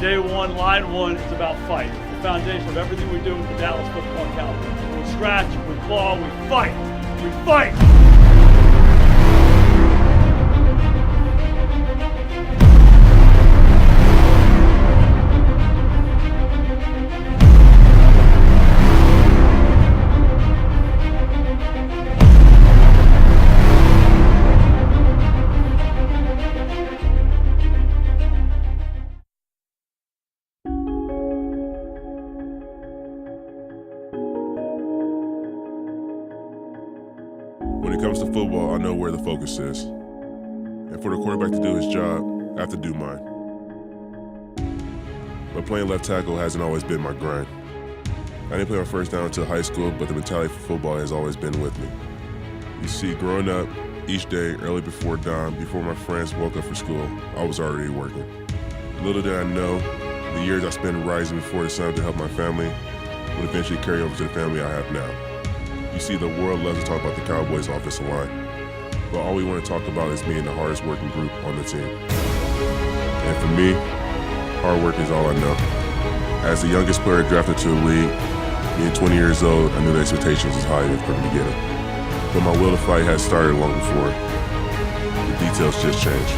day one, line one, it's about fight. It's the foundation of everything we do with the Dallas Football Cowboys. We scratch, we claw, we fight. We fight! When it comes to football, I know where the focus is. And for the quarterback to do his job, I have to do mine. But playing left tackle hasn't always been my grind. I didn't play my first down until high school, but the mentality for football has always been with me. You see, growing up, each day, early before dawn, before my friends woke up for school, I was already working. Little did I know, the years I spent rising before the sun to help my family would eventually carry over to the family I have now. You see, the world loves to talk about the Cowboys offensive line, but all we want to talk about is being the hardest working group on the team. And for me, hard work is all I know. As the youngest player drafted to the league, being 20 years old, I knew the expectations was high from the beginning. But my will to fight had started long before. The details just changed.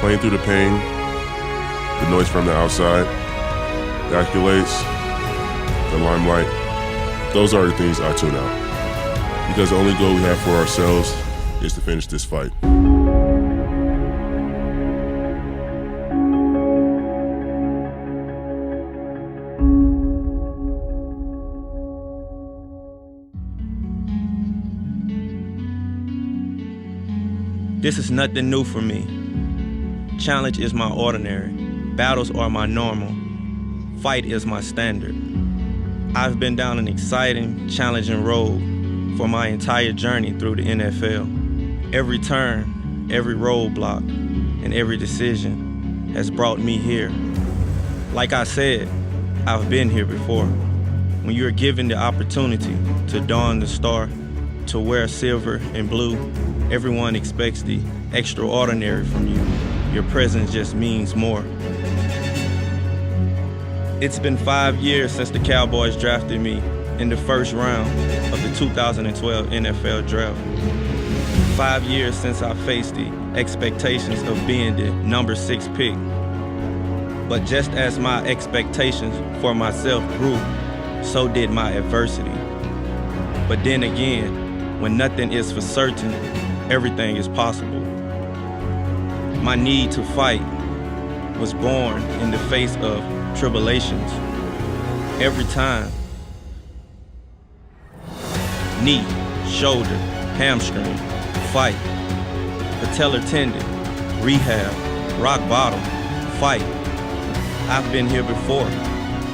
Playing through the pain, the noise from the outside, the accolades, the limelight, those are the things I tune out. Because the only goal we have for ourselves is to finish this fight. This is nothing new for me. Challenge is my ordinary. Battles are my normal. Fight is my standard. I've been down an exciting, challenging road for my entire journey through the NFL. Every turn, every roadblock, and every decision has brought me here. Like I said, I've been here before. When you're given the opportunity to don the star, to wear silver and blue, everyone expects the extraordinary from you. Your presence just means more. It's been 5 years since the Cowboys drafted me in the first round of the 2012 NFL Draft. 5 years since I faced the expectations of being the number 6 pick. But just as my expectations for myself grew, so did my adversity. But then again, when nothing is for certain, everything is possible. My need to fight was born in the face of tribulations. Every time. Knee, shoulder, hamstring, fight. Patellar tendon, rehab, rock bottom, fight. I've been here before.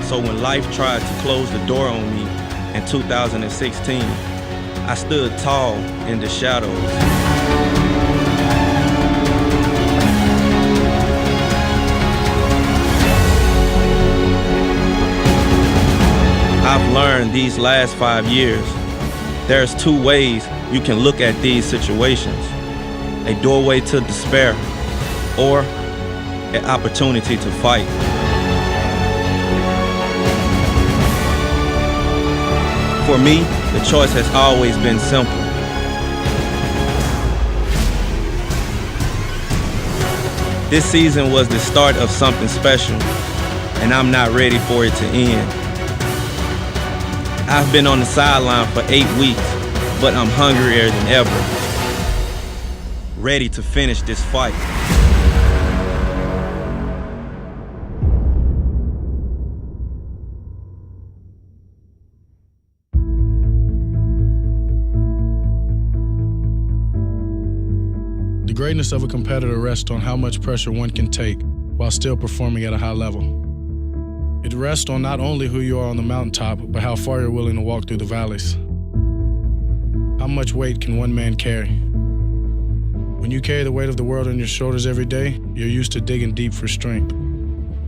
So when life tried to close the door on me in 2016, I stood tall in the shadows. I've learned these last 5 years, there's 2 ways you can look at these situations. A doorway to despair or an opportunity to fight. For me, the choice has always been simple. This season was the start of something special, and I'm not ready for it to end. I've been on the sideline for 8 weeks, but I'm hungrier than ever. Ready to finish this fight. The greatness of a competitor rests on how much pressure one can take while still performing at a high level. It rests on not only who you are on the mountaintop, but how far you're willing to walk through the valleys. How much weight can one man carry? When you carry the weight of the world on your shoulders every day, you're used to digging deep for strength.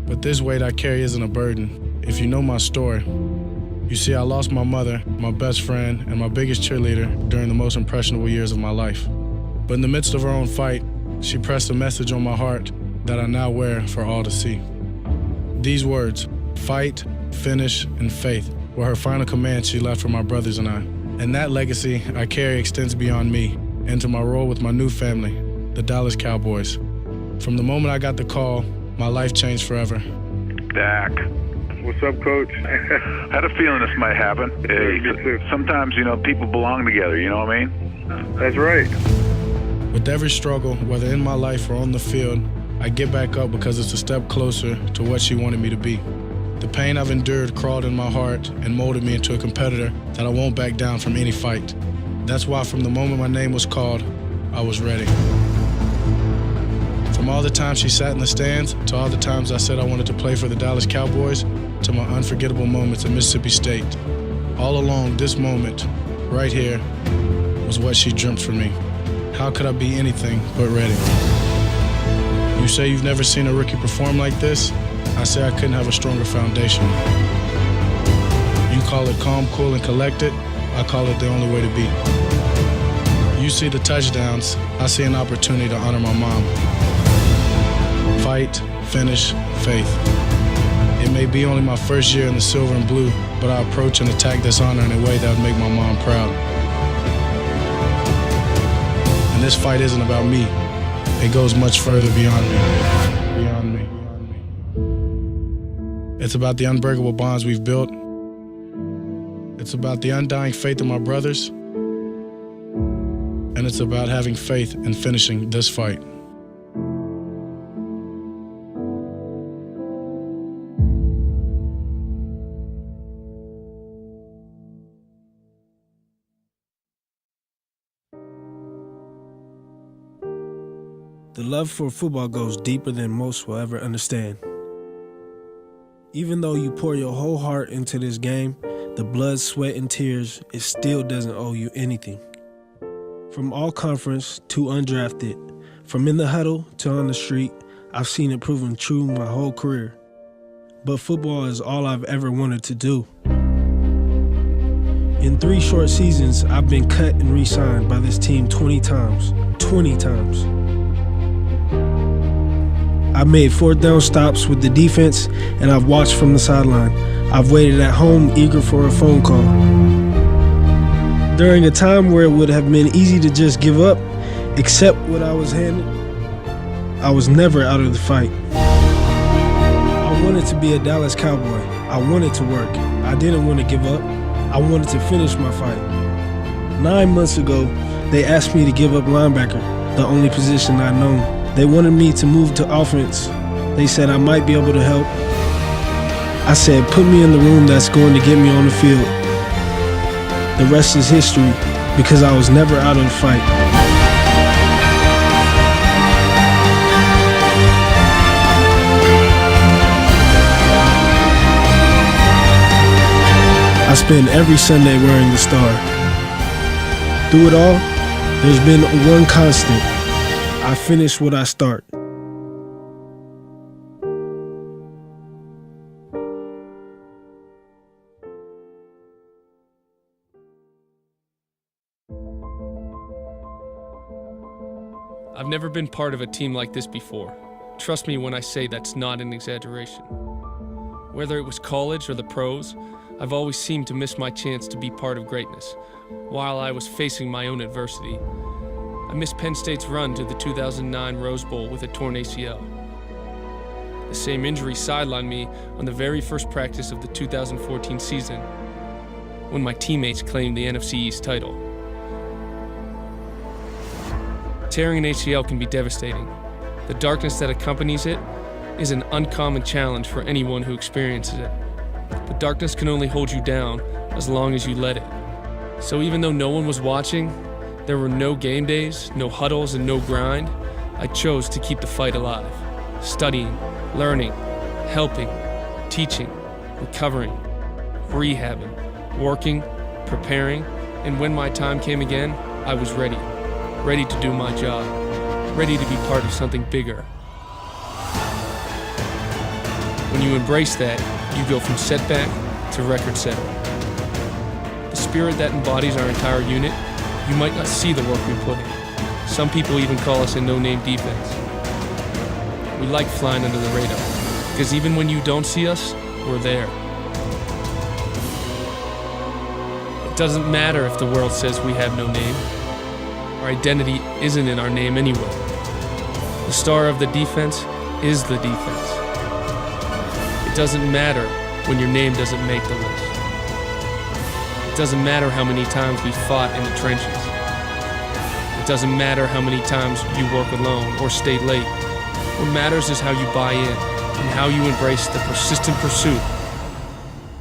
But this weight I carry isn't a burden. If you know my story, you see I lost my mother, my best friend, and my biggest cheerleader during the most impressionable years of my life. But in the midst of her own fight, she pressed a message on my heart that I now wear for all to see. These words, fight, finish, and faith, were her final commands she left for my brothers and I. And that legacy I carry extends beyond me into my role with my new family, the Dallas Cowboys. From the moment I got the call, my life changed forever. Dak. What's up, Coach? Had a feeling this might happen. Hey, sometimes, people belong together, you know what I mean? That's right. With every struggle, whether in my life or on the field, I get back up because it's a step closer to what she wanted me to be. The pain I've endured crawled in my heart and molded me into a competitor that I won't back down from any fight. That's why from the moment my name was called, I was ready. From all the times she sat in the stands, to all the times I said I wanted to play for the Dallas Cowboys, to my unforgettable moments at Mississippi State. All along, this moment, right here, was what she dreamt for me. How could I be anything but ready? You say you've never seen a rookie perform like this? I say I couldn't have a stronger foundation. You call it calm, cool, and collected. I call it the only way to be. You see the touchdowns. I see an opportunity to honor my mom. Fight, finish, faith. It may be only my first year in the silver and blue, but I approach and attack this honor in a way that would make my mom proud. And this fight isn't about me. It goes much further beyond me. It's about the unbreakable bonds we've built. It's about the undying faith of my brothers. And it's about having faith in finishing this fight. The love for football goes deeper than most will ever understand. Even though you pour your whole heart into this game, the blood, sweat, and tears, it still doesn't owe you anything. From all conference to undrafted, from in the huddle to on the street, I've seen it proven true my whole career. But football is all I've ever wanted to do. In 3 short seasons, I've been cut and re-signed by this team 20 times. 20 times. I've made 4th down stops with the defense, and I've watched from the sideline. I've waited at home, eager for a phone call. During a time where it would have been easy to just give up, accept what I was handed, I was never out of the fight. I wanted to be a Dallas Cowboy. I wanted to work. I didn't want to give up. I wanted to finish my fight. 9 months ago, they asked me to give up linebacker, the only position I'd known. They wanted me to move to offense. They said I might be able to help. I said, put me in the room that's going to get me on the field. The rest is history, because I was never out of the fight. I spend every Sunday wearing the star. Through it all, there's been one constant. I finish what I start. I've never been part of a team like this before. Trust me when I say that's not an exaggeration. Whether it was college or the pros, I've always seemed to miss my chance to be part of greatness, while I was facing my own adversity. I missed Penn State's run to the 2009 Rose Bowl with a torn ACL. The same injury sidelined me on the very first practice of the 2014 season, when my teammates claimed the NFC East title. Tearing an ACL can be devastating. The darkness that accompanies it is an uncommon challenge for anyone who experiences it. But darkness can only hold you down as long as you let it. So even though no one was watching, there were no game days, no huddles, and no grind, I chose to keep the fight alive. Studying, learning, helping, teaching, recovering, rehabbing, working, preparing, and when my time came again, I was ready. Ready to do my job, ready to be part of something bigger. When you embrace that, you go from setback to record setter. The spirit that embodies our entire unit, you might not see the work we put in. Some people even call us a no-name defense. We like flying under the radar, Because even when you don't see us, we're there. It doesn't matter if the world says we have no name. Our identity isn't in our name anyway. The star of the defense is the defense. It doesn't matter when your name doesn't make the list. It doesn't matter how many times we fought in the trenches. It doesn't matter how many times you work alone or stay late. What matters is how you buy in and how you embrace the persistent pursuit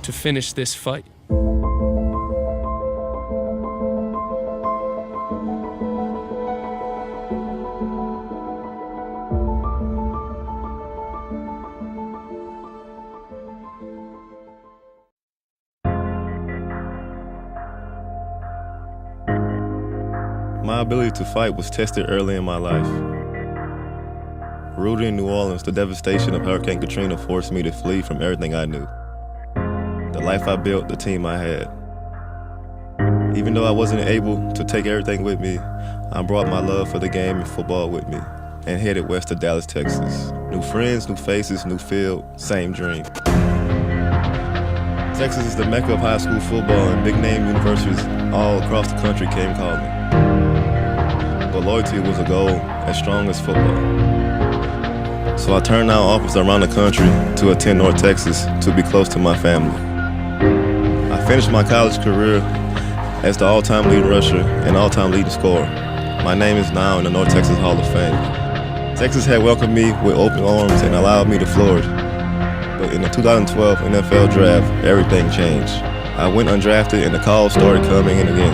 to finish this fight. My ability to fight was tested early in my life. Rooted in New Orleans, the devastation of Hurricane Katrina forced me to flee from everything I knew. The life I built, the team I had. Even though I wasn't able to take everything with me, I brought my love for the game and football with me and headed west to Dallas, Texas. New friends, new faces, new field, same dream. Texas is the mecca of high school football, and big-name universities all across the country came calling. But loyalty was a goal as strong as football. So I turned down offers around the country to attend North Texas to be close to my family. I finished my college career as the all-time leading rusher and all-time leading scorer. My name is now in the North Texas Hall of Fame. Texas had welcomed me with open arms and allowed me to flourish. But in the 2012 NFL Draft, everything changed. I went undrafted and the calls started coming in again.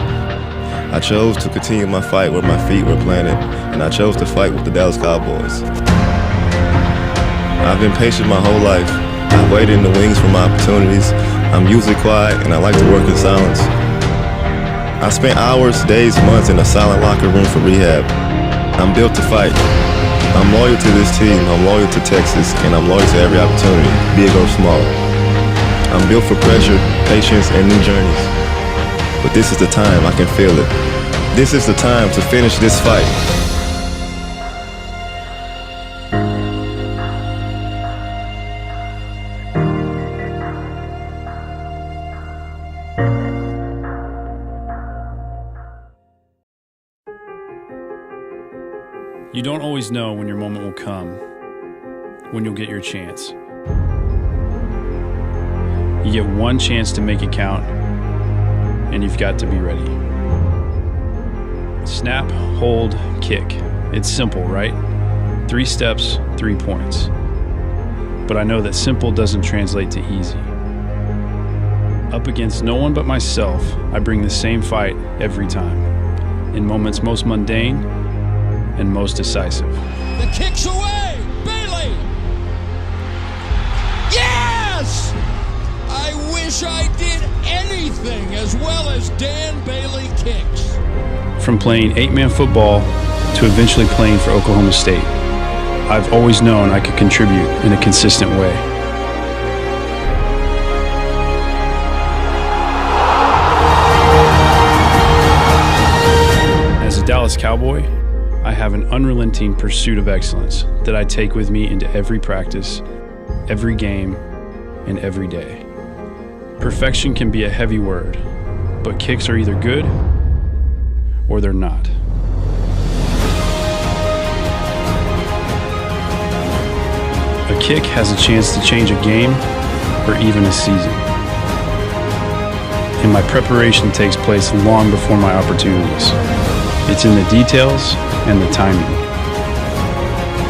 I chose to continue my fight where my feet were planted, and I chose to fight with the Dallas Cowboys. I've been patient my whole life. I've waited in the wings for my opportunities. I'm usually quiet and I like to work in silence. I spent hours, days, months in a silent locker room for rehab. I'm built to fight. I'm loyal to this team, I'm loyal to Texas, and I'm loyal to every opportunity, big or small. I'm built for pressure, patience, and new journeys. But this is the time, I can feel it. This is the time to finish this fight. You don't always know when your moment will come, when you'll get your chance. You get one chance to make it count, and you've got to be ready. Snap, hold, kick. It's simple, right? 3 steps, 3 points. But I know that simple doesn't translate to easy. Up against no one but myself, I bring the same fight every time, in moments most mundane and most decisive. The kick's away! Bailey! Yes! I wish I did anything as well as Dan Bailey kicks. From playing 8-man football to eventually playing for Oklahoma State, I've always known I could contribute in a consistent way. As a Dallas Cowboy, I have an unrelenting pursuit of excellence that I take with me into every practice, every game, and every day. Perfection can be a heavy word, but kicks are either good or they're not. A kick has a chance to change a game or even a season. And my preparation takes place long before my opportunities. It's in the details and the timing.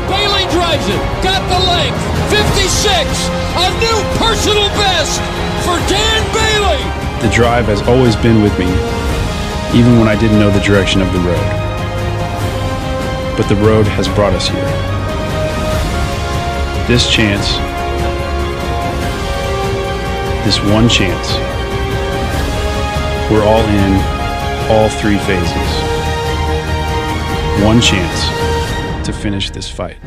Bailey drives it, got the length, 56, a new personal best for Dan Bailey. The drive has always been with me, even when I didn't know the direction of the road. But the road has brought us here. This chance, this one chance, we're all in all 3 phases. One chance to finish this fight.